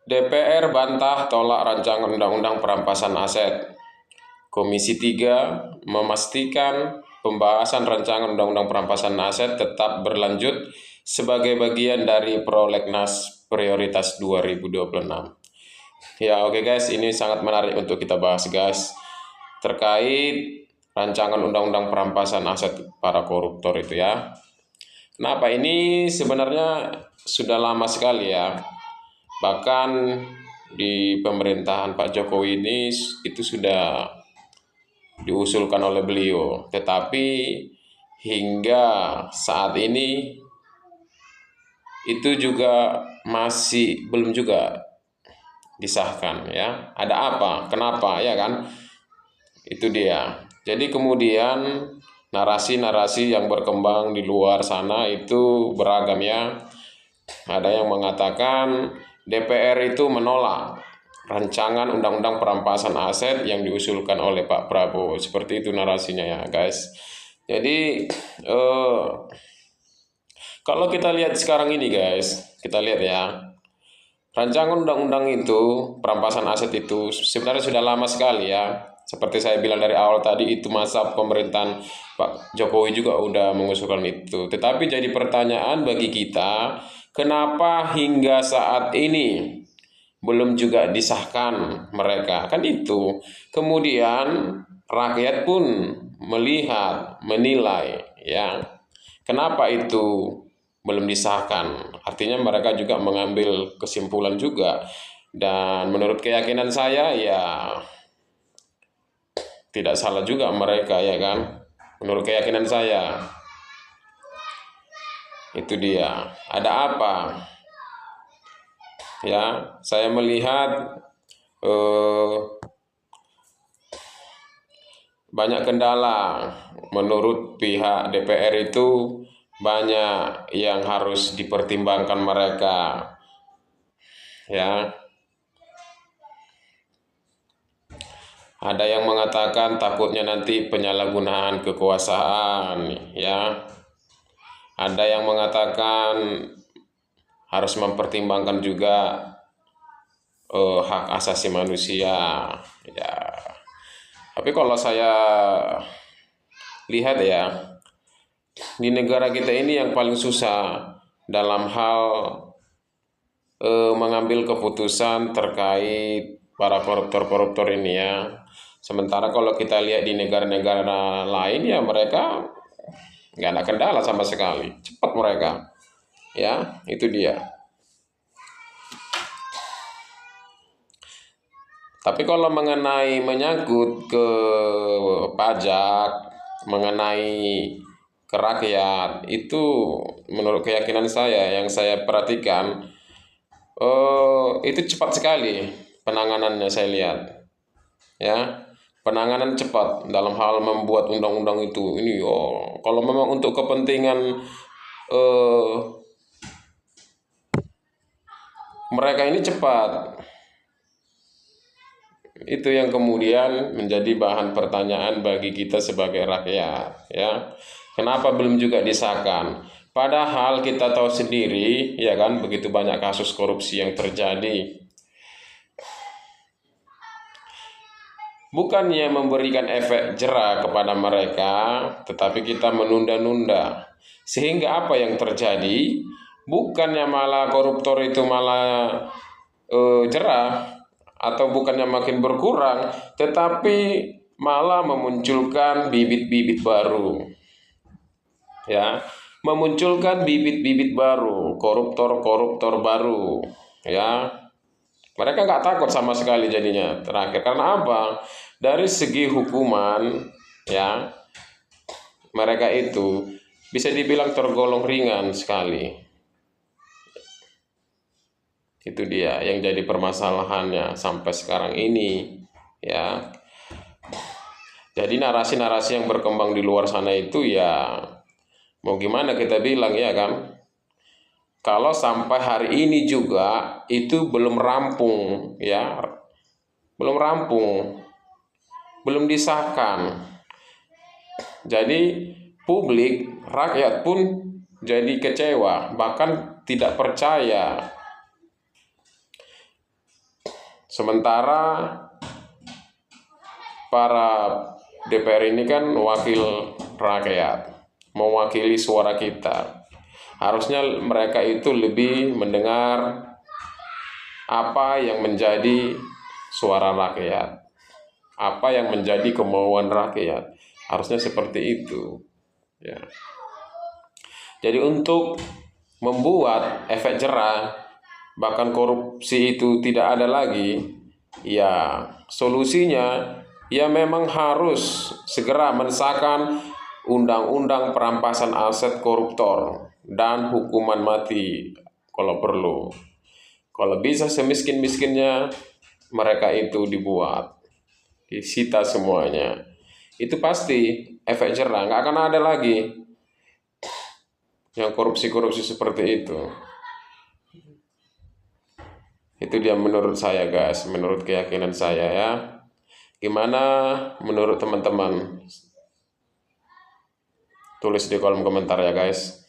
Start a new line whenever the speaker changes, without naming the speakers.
DPR bantah tolak rancangan undang-undang perampasan aset. Komisi 3 memastikan pembahasan rancangan undang-undang perampasan aset tetap berlanjut sebagai bagian dari prolegnas prioritas 2026. Ya oke guys, ini sangat menarik untuk kita bahas guys, terkait rancangan undang-undang perampasan aset para koruptor itu ya. Kenapa ini sebenarnya sudah lama sekali ya. Bahkan di pemerintahan Pak Jokowi ini itu sudah diusulkan oleh beliau, tetapi hingga saat ini itu juga masih belum juga disahkan ya. Ada apa? Kenapa ya kan? Itu dia. Jadi kemudian narasi-narasi yang berkembang di luar sana itu beragam ya. Ada yang mengatakan DPR itu menolak rancangan undang-undang perampasan aset yang diusulkan oleh Pak Prabowo. Seperti itu narasinya ya guys. Jadi kalau kita lihat sekarang ini guys, kita lihat ya, rancangan undang-undang itu perampasan aset itu sebenarnya sudah lama sekali ya. Seperti saya bilang dari awal tadi, itu masa pemerintahan Pak Jokowi juga udah mengusulkan itu. Tetapi jadi pertanyaan bagi kita, kenapa hingga saat ini belum juga disahkan mereka? Kan itu. Kemudian rakyat pun melihat, menilai ya. Kenapa itu belum disahkan? Artinya mereka juga mengambil kesimpulan juga. Dan menurut keyakinan saya ya tidak salah juga mereka ya kan. Menurut keyakinan saya. Itu dia. Ada apa? Ya, saya melihat banyak kendala. Menurut pihak DPR itu banyak yang harus dipertimbangkan mereka. Ya. Ada yang mengatakan takutnya nanti penyalahgunaan kekuasaan, ya. Ada yang mengatakan harus mempertimbangkan juga hak asasi manusia, ya. Tapi kalau saya lihat ya, di negara kita ini yang paling susah dalam hal mengambil keputusan terkait para koruptor-koruptor ini ya. Sementara kalau kita lihat di negara-negara lain ya mereka nggak ada kendala sama sekali, cepat mereka. Ya, itu dia. Tapi kalau mengenai menyangkut ke pajak, mengenai ke rakyat, itu menurut keyakinan saya yang saya perhatikan, itu cepat sekali penanganannya saya lihat. Ya, penanganan cepat dalam hal membuat undang-undang itu. Ini kalau memang untuk kepentingan mereka ini cepat. Itu yang kemudian menjadi bahan pertanyaan bagi kita sebagai rakyat, ya. Kenapa belum juga disahkan? Padahal kita tahu sendiri, ya kan, begitu banyak kasus korupsi yang terjadi. Bukannya memberikan efek jera kepada mereka, tetapi kita menunda-nunda. Sehingga apa yang terjadi? Bukannya malah koruptor itu malah jera, atau bukannya makin berkurang, tetapi malah memunculkan bibit-bibit baru. Ya, memunculkan bibit-bibit baru, koruptor-koruptor baru. Ya, mereka nggak takut sama sekali jadinya terakhir. Karena apa? Dari segi hukuman, ya, mereka itu bisa dibilang tergolong ringan sekali. Itu dia yang jadi permasalahannya sampai sekarang ini, ya. Jadi narasi-narasi yang berkembang di luar sana itu ya mau gimana kita bilang ya kan? Kalau sampai hari ini juga itu belum rampung ya, belum rampung, belum disahkan. Jadi publik, rakyat pun jadi kecewa, bahkan tidak percaya Sementara para DPR ini kan wakil rakyat, mewakili suara kita. Harusnya mereka itu lebih mendengar apa yang menjadi suara rakyat, apa yang menjadi kemauan rakyat. Harusnya seperti itu, ya. Jadi untuk membuat efek jerah, bahkan korupsi itu tidak ada lagi, ya solusinya ya memang harus segera mensahkan undang-undang perampasan aset koruptor dan hukuman mati kalau perlu. Kalau bisa semiskin-miskinnya mereka itu dibuat, disita semuanya. Itu pasti efek jerah, nggak akan ada lagi yang korupsi-korupsi seperti itu. Itu dia menurut saya guys, menurut keyakinan saya ya. Gimana menurut teman-teman? Tulis di kolom komentar ya guys.